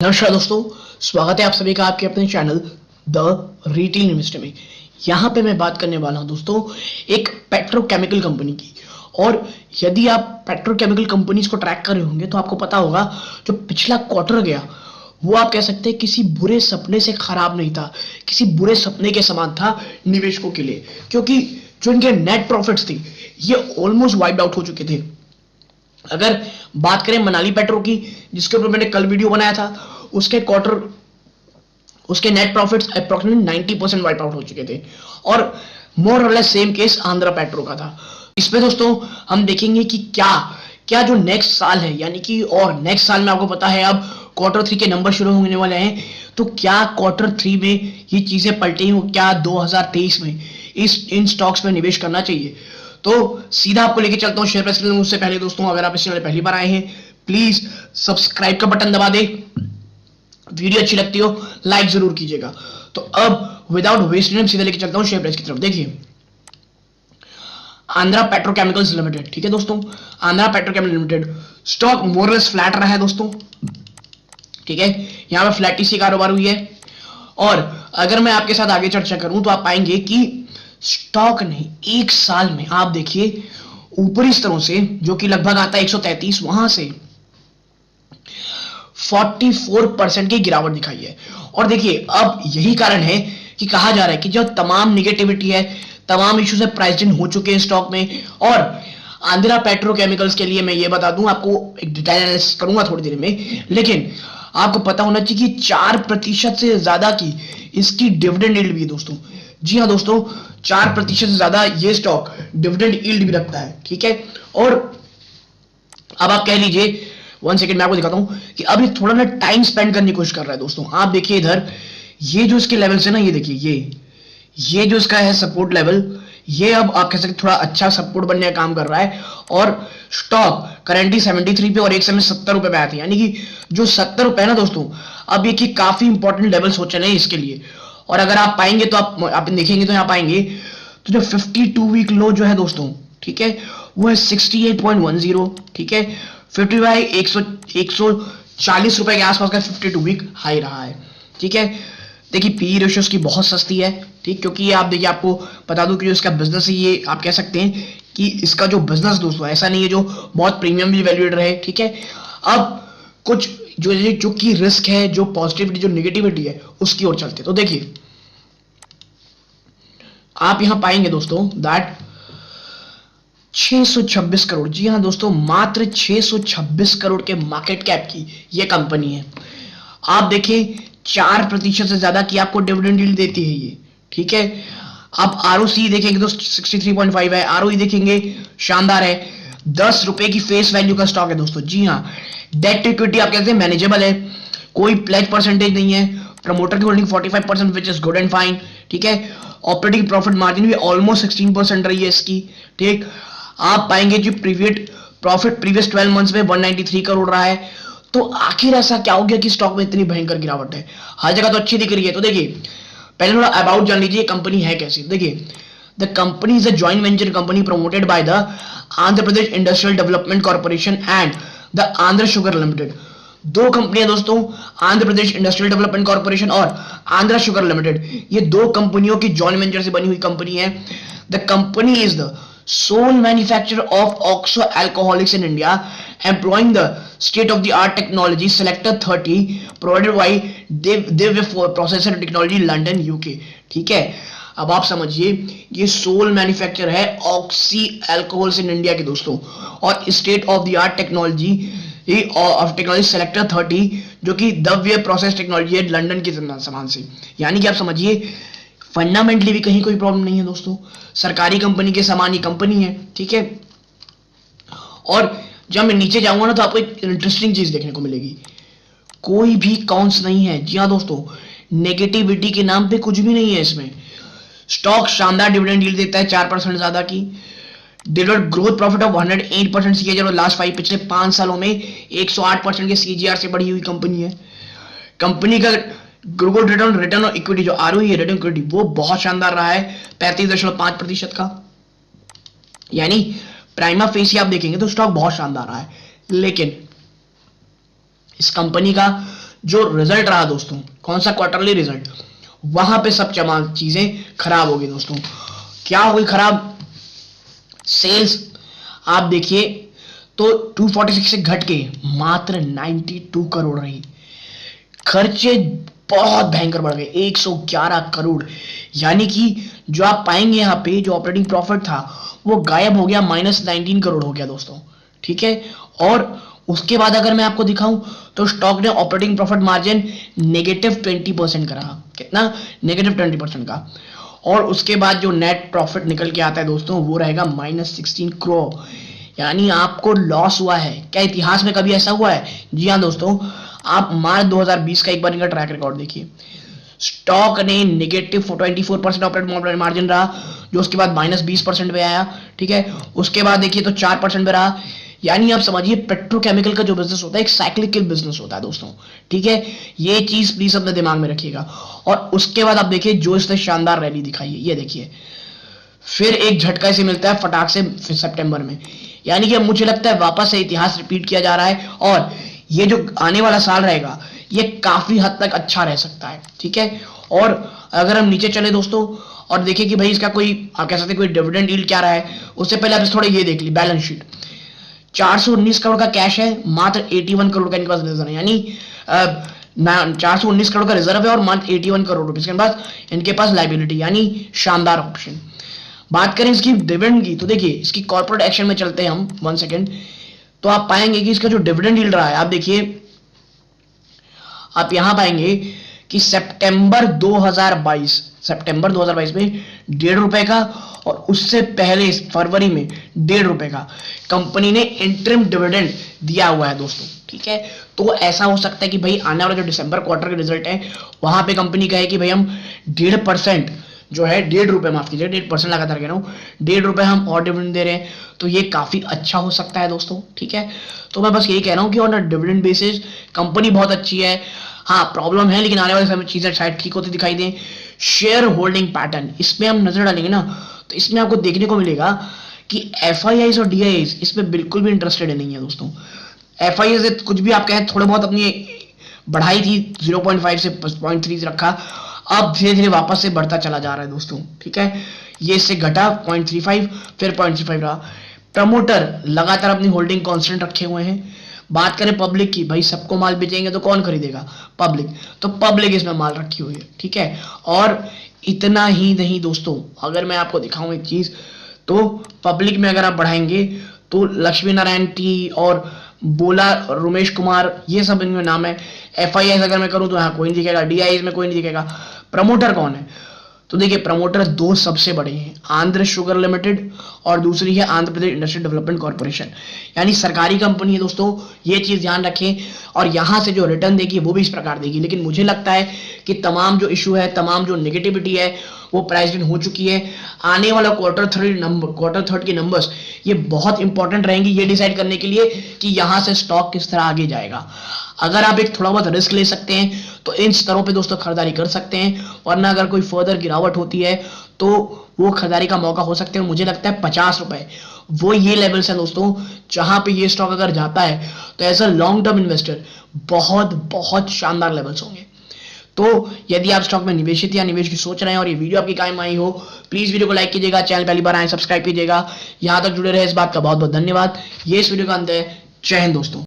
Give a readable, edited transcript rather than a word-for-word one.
नमस्कार दोस्तों, स्वागत है आप सभी का आपके अपने चैनल द रिटेल इन्वेस्टर में। यहाँ पे मैं बात करने वाला हूँ दोस्तों एक पेट्रोकेमिकल कंपनी की। और यदि आप पेट्रोकेमिकल कंपनीज को ट्रैक कर रहे होंगे तो आपको पता होगा जो पिछला क्वार्टर गया वो आप कह सकते हैं किसी बुरे सपने से खराब नहीं था, किसी बुरे सपने के समान था निवेशकों के लिए, क्योंकि जो इनके नेट प्रॉफिट्स थे ये ऑलमोस्ट वाइप्ड आउट हो चुके थे। अगर बात करें मनाली पेट्रो की, जिसके ऊपर मैंने कल वीडियो बनाया था, उसके net profits approximately 90% wipe out हो चुके थे। और मोर और less same case Andhra petro का था। इसमें दोस्तों हम देखेंगे कि क्या क्या जो नेक्स्ट साल है, यानी कि और नेक्स्ट साल में आपको पता है अब क्वार्टर 3 के नंबर शुरू होने वाले हैं, तो क्या क्वार्टर 3 में ये चीजें पलटी हो, क्या 2023 में इन स्टॉक्स में निवेश करना चाहिए। तो सीधा आपको लेके चलता हूँ शेयर प्राइस के। उससे पहले दोस्तों, अगर आप इस चैनल पहली बार आए हैं प्लीज सब्सक्राइब का बटन दबा दे, वीडियो अच्छी लगती हो लाइक जरूर कीजिएगा। तो अब विदाउट वेस्टिंग टाइम सीधा लेके चलता हूं शेयर प्राइस की तरफ। देखिए आंध्रा पेट्रोकेमिकल्स लिमिटेड, ठीक है दोस्तों, Andhra petrochemical limited stock more or less flat रहा है दोस्तों, ठीक है, यहां पे फ्लैट सी कारोबार हुई है। और अगर मैं आपके साथ आगे चर्चा करूं तो आप पाएंगे कि स्टॉक ने एक साल में आप देखिए ऊपरी स्तरों से जो कि लगभग आता है 133, वहां से 44% की गिरावट दिखाई है। और देखिए अब यही कारण है कि कहा जा रहा है कि जो तमाम निगेटिविटी है, तमाम इश्यूज है प्राइस्ड इन हो चुके हैं स्टॉक में। और आंध्रा पेट्रोकेमिकल्स के लिए मैं ये बता दूं, आपको एक डिटेल एनालिसिस करूंगा थोड़ी देर में, लेकिन आपको पता होना चाहिए कि 4% से ज्यादा की इसकी डिविडेंड यील्ड भी है दोस्तों। जी हाँ दोस्तों, 4% से ज्यादा ये स्टॉक डिविडेंड यील्ड भी रखता है, ठीक है। और अब आप कह लीजिए, 1 सेकंड मैं आपको दिखाता हूं कि अब ये थोड़ा ना टाइम स्पेंड करने की कोशिश कर रहा है दोस्तों। आप देखिए इधर ये जो इसके लेवल है ना, ये देखिए ये जो इसका है सपोर्ट लेवल, ये अब आप कह सकते थोड़ा अच्छा सपोर्ट बनने का काम कर रहा है। और स्टॉक करेंटली 73 पे और एक समय 70 रुपए पे आए थे, यानी कि जो 70 रुपए है ना दोस्तों, अब ये कि काफी इंपॉर्टेंट लेवल्स हो चले हैं इसके लिए। और अगर आप पाएंगे तो आप देखेंगे तो यहाँ पाएंगे तो जो 52 वीक लो जो है दोस्तों, ठीक है, वो है 68.10, ठीक है। 50 बाई 140 रुपए के आसपास का 52 वीक हाई रहा है, ठीक है। देखिए पी रेशियोस की बहुत सस्ती है, ठीक, क्योंकि ये आप देखिए, आपको बता दूं कि जो इसका बिजनेस है, ये आप कह सकते हैं कि इसका जो बिजनेस दोस्तों ऐसा नहीं है जो बहुत प्रीमियम भी वैल्यूएड रहे, ठीक है। अब कुछ जो की रिस्क है, जो पॉजिटिविटी जो निगेटिविटी है, उसकी ओर चलते तो देखिए आप यहां पाएंगे दोस्तों दैट 626 करोड़, जी हाँ दोस्तों, मात्र 626 करोड़ के मार्केट कैप की ये कंपनी है। आप देखें 4% से ज्यादा की आपको डिविडेंड यील्ड देती है ये, ठीक है। आप आरओसी देखेंगे तो 63.5 है, आरओई देखेंगे शानदार है। 10 रुपए की फेस वैल्यू का स्टॉक है दोस्तों, जी हाँ। डेट टू इक्विटी आप कहते हैं मैनेजेबल है, कोई प्लेज परसेंटेज नहीं है, प्रमोटर की holding 45% which is good and fine, ठीक है। ऑपरेटिंग प्रॉफिट मार्जिन भी ऑलमोस्ट 16% रही है इसकी, ठीक। आप पाएंगे जो प्रीवियस 12 मंथ्स में 193 करोड़ रहा है। तो आखिर ऐसा क्या हो गया कि स्टॉक में इतनी भयंकर गिरावट है? हर जगह तो अच्छी दिख रही है। तो देखिए पहले थोड़ा अबाउट जान लीजिए कंपनी है कैसी। देखिए the company is a joint venture company promoted by the Andhra Pradesh industrial development corporation and the Andhra sugar limited. दो कंपनियां दोस्तों, Andhra Pradesh industrial development corporation और आंध्र शुगर लिमिटेड, ये दो कंपनियों की जॉइंट वेंचर से बनी हुई कंपनी है। The company is the sole manufacturer of oxo alcoholics in India, employing the state-of-the-art technology Selector 30 provided by Divya Processor Technology London UK, ठीक है। अब आप समझिए ये सोल मैन्युफैक्चर है ऑक्सी अल्कोहल्स इन इंडिया के दोस्तों, और state of the art technology of technology selector 30 जो कि दव्य प्रोसेस टेक्नोलॉजी है लंदन के सामान से। यानी कि आप समझिए फंडामेंटली भी कहीं कोई प्रॉब्लम नहीं है दोस्तों, सरकारी कंपनी के समान ही कंपनी है, ठीक है। और जब मैं नीचे जाऊंगा ना तो आपको एक इंटरेस्टिंग चीज देखने को मिलेगी, कोई भी काउंट्स नहीं है। जी हाँ दोस्तों, नेगेटिविटी के नाम पे कुछ भी नहीं है इसमें। स्टॉक शानदार डिविडेंड यील्ड देता है 4% ज्यादा की, delivered growth profit of 108% CAGR और लास्ट 5 पिछले 5 सालों में 108% के सीजीआर से बढ़ी हुई कंपनी है। कंपनी का ग्रोथ रिटर्न ऑन इक्विटी जो आरओई है, रिटर्न इक्विटी, वो बहुत शानदार रहा है 35.5% का। यानी प्राइमा फेसी आप देखेंगे तो स्टॉक बहुत शानदार रहा है। लेकिन इस कंपनी का जो रिजल्ट रहा दोस्तों, कौन सा क्वार्टरली रिजल्ट, वहां पे सब चीजें खराब हो गई दोस्तों। क्या हो गई खराब? सेल्स आप देखिए तो 246 से घट के मात्र 92 करोड़ रही। खर्चे बहुत भयंकर बढ़ गए, 111 करोड़। यानी कि जो आप पाएंगे यहाँ पे जो ऑपरेटिंग प्रॉफिट था वो गायब हो गया, -19 करोड़ हो गया दोस्तों। ठीक है, और उसके बाद अगर मैं आपको दिखाऊं तो स्टॉक ने ऑपरेटिंग प्रॉफिट मार्जिन -20% का रहा। कितना? -20% का। और उसके बाद जो नेट प्रॉफिट निकल के आता है दोस्तों वो रहेगा -16 करोड़। यानी आपको लॉस हुआ है। क्या इतिहास में कभी ऐसा हुआ है? जी हाँ दोस्तों, आप मार्च 2020 का एक बार इनका ट्रैक रिकॉर्ड देखिए। स्टॉक ने -24% ऑपरेटिंग मार्जिन रहा, जो उसके बाद -20% पे आया। ठीक है, उसके बाद देखिए तो 4% पे रहा। यानी आप समझिए पेट्रोकेमिकल का जो बिजनेस होता है एक साइक्लिकल बिजनेस होता है दोस्तों। ठीक है, ये चीज प्लीज अपने दिमाग में रखिएगा। और उसके बाद आप देखिए जो इसने शानदार रैली दिखाई है, ये देखिए फिर एक झटका से मिलता है फटाक से सितंबर में। यानी कि अब मुझे लगता है वापस से इतिहास रिपीट किया जा रहा है और ये जो आने वाला साल रहेगा ये काफी हद तक अच्छा रह सकता है। ठीक है, और अगर हम नीचे चले दोस्तों और देखिए कि भाई इसका कोई आप कह सकते हैं कोई डिविडेंड यील्ड क्या रहा है, उससे पहले आप थोड़ा ये देख ली बैलेंस शीट। 419 करोड़ का कैश है, मात्र 81 करोड़ का इनके पास रिजर्व है। यानी 419 करोड़ का रिजर्व है और मात्र 81 करोड़ रुपए के पास इनके पास लाइबिलिटी, यानी शानदार ऑप्शन। बात करें इसकी डिविडेंड की तो देखिए इसकी कॉर्पोरेट एक्शन में चलते हैं हम 1 सेकेंड, तो आप पाएंगे कि इसका जो डिविडेंड यील्ड रहा है, आप देखिए आप यहां पाएंगे कि सितंबर 2022 में ₹1.5 का और उससे पहले फरवरी में ₹1.5 का कंपनी ने इंटरिम डिविडेंड दिया हुआ है दोस्तों। ठीक है, तो ऐसा हो सकता है कि भाई आने वाला जो दिसंबर क्वार्टर के रिजल्ट है वहां पे कंपनी कहे कि भाई हम 1.5% जो है ₹1.5 माफ कीजिए 1.5% लगातार कह रहा हूँ, ₹1.5 हम और डिविडेंड दे रहे हैं, तो ये काफी अच्छा हो सकता है दोस्तों। ठीक है, तो मैं बस यही कह रहा हूँ कि ऑन डिविडेंड बेसिस कंपनी बहुत अच्छी है। हाँ प्रॉब्लम है लेकिन आने वाले समय चीजें शायद ठीक होती दिखाई दें। शेयर होल्डिंग पैटर्न इसमें हम नजर डालेंगे ना तो इसमें आपको देखने को मिलेगा कि FIIs और DIIs इसमें बिल्कुल भी इंटरेस्टेड नहीं है दोस्तों। FIIs कुछ भी आप कहें थोड़े बहुत अपनी बढ़ाई थी 0.5 से 0.3 रखा, अब धीरे धीरे वापस से बढ़ता चला जा रहा है दोस्तों। ठीक है, ये इससे घटा 0.35 फिर 0.35 रहा। प्रमोटर लगातार अपनी होल्डिंग कांस्टेंट रखे हुए हैं। बात करें पब्लिक की, भाई सबको माल बेचेंगे तो कौन खरीदेगा? पब्लिक, तो पब्लिक इसमें माल रखी हुई है। ठीक है, और इतना ही नहीं दोस्तों, अगर मैं आपको दिखाऊं एक चीज तो पब्लिक में अगर आप बढ़ाएंगे तो लक्ष्मी नारायण टी और बोला रोमेश कुमार ये सब इनमें नाम है। FIIs अगर मैं करूं तो यहाँ कोई नहीं दिखेगा, DIIs में कोई नहीं दिखेगा। प्रमोटर कौन है? तो देखिए प्रमोटर दो सबसे बड़े हैं, आंध्र शुगर लिमिटेड और दूसरी है Andhra Pradesh industrial development corporation, यानी सरकारी कंपनी है दोस्तों। ये चीज ध्यान रखें और यहां से जो रिटर्न देगी वो भी इस प्रकार देगी। लेकिन मुझे लगता है कि तमाम जो इशू है, तमाम जो नेगेटिविटी है वो प्राइस इन हो चुकी है। आने वाला क्वार्टर थर्ड के नंबर्स ये बहुत इंपॉर्टेंट रहेंगी ये डिसाइड करने के लिए कि यहां से स्टॉक किस तरह आगे जाएगा। अगर आप एक थोड़ा बहुत रिस्क ले सकते हैं तो इन स्तरों पे दोस्तों खरीदारी कर सकते हैं, वरना अगर कोई फर्दर गिरावट होती है तो वो खरीदारी का मौका हो सकता है। मुझे लगता है ₹50 वो ये लेवल्स है दोस्तों जहां पे ये स्टॉक अगर जाता है तो as a long term investor बहुत बहुत शानदार लेवल्स होंगे। तो यदि आप स्टॉक में निवेशित या निवेश की सोच रहे हैं और ये वीडियो आपकी काम आई हो, प्लीज वीडियो को लाइक कीजिएगा, चैनल पहली बार आए सब्सक्राइब कीजिएगा। यहां तक जुड़े रहे इस बात का बहुत बहुत धन्यवाद। ये इस वीडियो का अंत है। जय हिंद दोस्तों।